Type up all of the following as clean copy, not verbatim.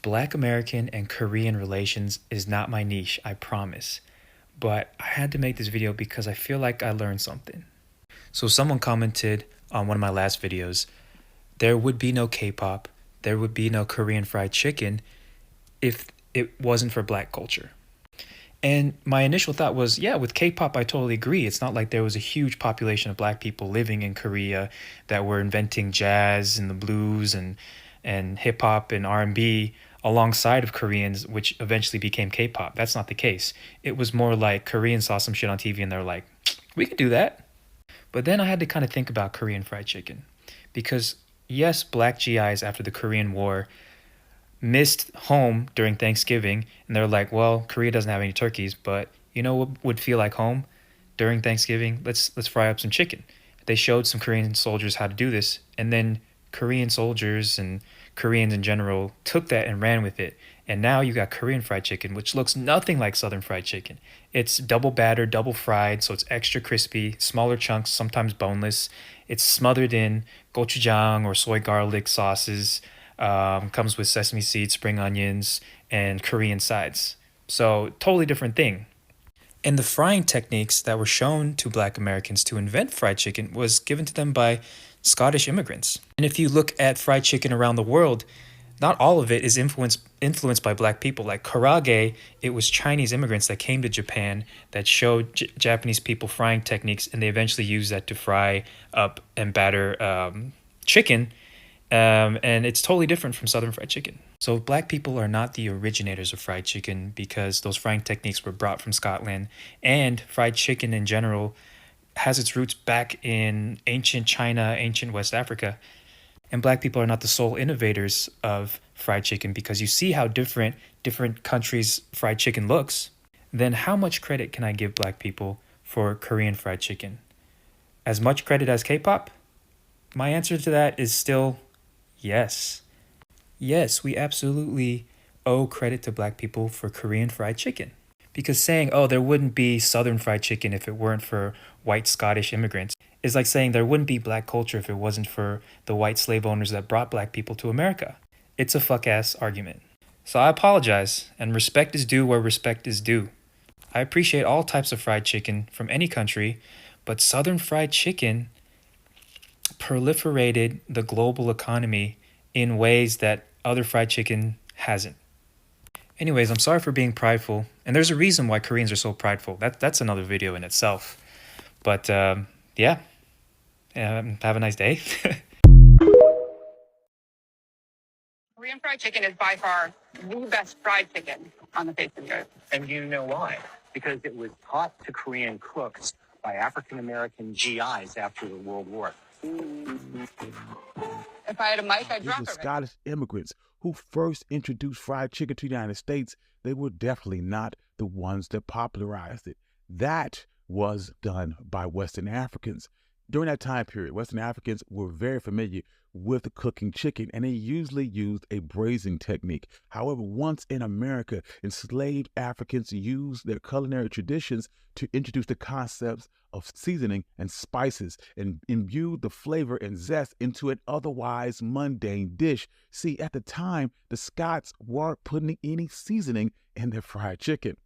Black American and Korean relations is not my niche, I promise. But I had to make this video because I feel like I learned something. So someone commented on one of my last videos, there would be no K-pop, there would be no Korean fried chicken if it wasn't for black culture. And my initial thought was, yeah, with K-pop, I totally agree. It's not like there was a huge population of black people living in Korea that were inventing jazz and the blues and hip hop and R&B alongside of Koreans, which eventually became K-pop. That's not the case. It was more like Koreans saw some shit on TV and they're like, we could do that. But then I had to kind of think about Korean fried chicken because yes, black GIs after the Korean War missed home during Thanksgiving, and they're like, "Well, Korea doesn't have any turkeys, but you know what would feel like home during Thanksgiving? Let's fry up some chicken." They showed some Korean soldiers how to do this, and then Korean soldiers and Koreans in general took that and ran with it. And now you got Korean fried chicken, which looks nothing like Southern fried chicken. It's double battered, double fried, so it's extra crispy, smaller chunks, sometimes boneless. It's smothered in gochujang or soy garlic sauces, comes with sesame seeds, spring onions, and Korean sides. So, totally different thing. And the frying techniques that were shown to black Americans to invent fried chicken was given to them by Scottish immigrants. And if you look at fried chicken around the world, not all of it is influenced by black people. Like karaage, it was Chinese immigrants that came to Japan that showed Japanese people frying techniques, and they eventually used that to fry up and batter chicken. And it's totally different from Southern fried chicken. So black people are not the originators of fried chicken because those frying techniques were brought from Scotland, and fried chicken in general has its roots back in ancient China, ancient West Africa. And black people are not the sole innovators of fried chicken because you see how different countries' fried chicken looks. Then how much credit can I give black people for Korean fried chicken? As much credit as K-pop? My answer to that is still yes. Yes, we absolutely owe credit to black people for Korean fried chicken. Because saying, oh, there wouldn't be Southern fried chicken if it weren't for white Scottish immigrants is like saying there wouldn't be black culture if it wasn't for the white slave owners that brought black people to America. It's a fuck-ass argument. So I apologize, and respect is due where respect is due. I appreciate all types of fried chicken from any country, but Southern fried chicken proliferated the global economy in ways that other fried chicken hasn't. Anyways, I'm sorry for being prideful, and there's a reason why Koreans are so prideful. That's another video in itself. But yeah, have a nice day. Korean fried chicken is by far the best fried chicken on the face of the earth. And you know why? Because it was taught to Korean cooks by African American GIs after the World War. If I had a mic, I'd These drop were it. Scottish immigrants who first introduced fried chicken to the United States. They were definitely not the ones that popularized it. That was done by Western Africans. During that time period, Western Africans were very familiar with cooking chicken, and they usually used a braising technique. However, once in America, enslaved Africans used their culinary traditions to introduce the concepts of seasoning and spices and imbued the flavor and zest into an otherwise mundane dish. See, at the time, the Scots weren't putting any seasoning in their fried chicken.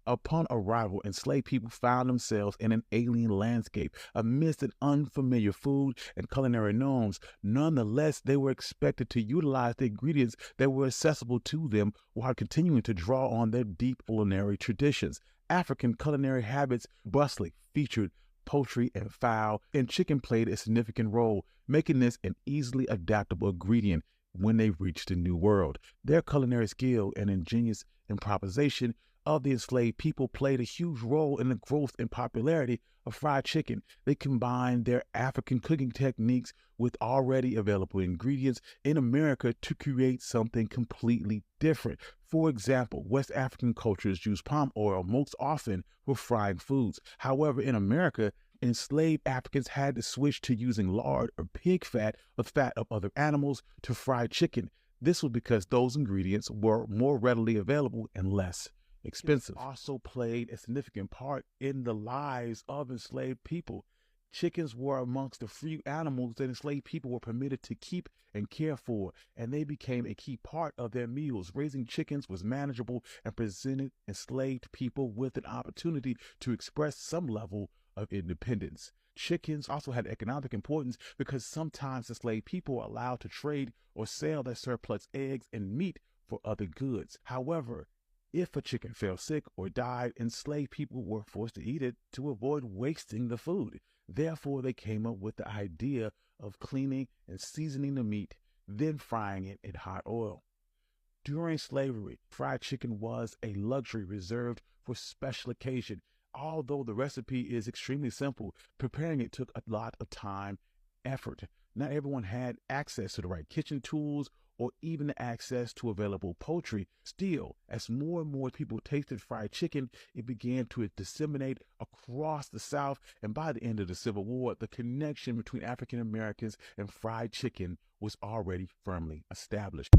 Upon arrival, enslaved people found themselves in an alien landscape amidst an unfamiliar food and culinary norms. Nonetheless, they were expected to utilize the ingredients that were accessible to them while continuing to draw on their deep culinary traditions. African culinary habits brusquely featured poultry and fowl, and chicken played a significant role, making this an easily adaptable ingredient when they reached the New World. Their culinary skill and ingenious improvisation of the enslaved people played a huge role in the growth and popularity of fried chicken. They combined their African cooking techniques with already available ingredients in America to create something completely different. For example, West African cultures use palm oil most often for frying foods. However, in America, enslaved Africans had to switch to using lard or pig fat or fat of other animals to fry chicken. This was because those ingredients were more readily available and less expensive. Also played a significant part in the lives of enslaved people. Chickens were amongst the few animals that enslaved people were permitted to keep and care for, and they became a key part of their meals. Raising chickens was manageable and presented enslaved people with an opportunity to express some level of independence. Chickens also had economic importance because sometimes enslaved people were allowed to trade or sell their surplus eggs and meat for other goods. However, if a chicken fell sick or died, enslaved people were forced to eat it to avoid wasting the food. Therefore, they came up with the idea of cleaning and seasoning the meat, then frying it in hot oil. During slavery, fried chicken was a luxury reserved for special occasion. Although the recipe is extremely simple, preparing it took a lot of time, effort. Not everyone had access to the right kitchen tools or even the access to available poultry. Still, as more and more people tasted fried chicken, it began to disseminate across the South, and by the end of the Civil War, the connection between African Americans and fried chicken was already firmly established.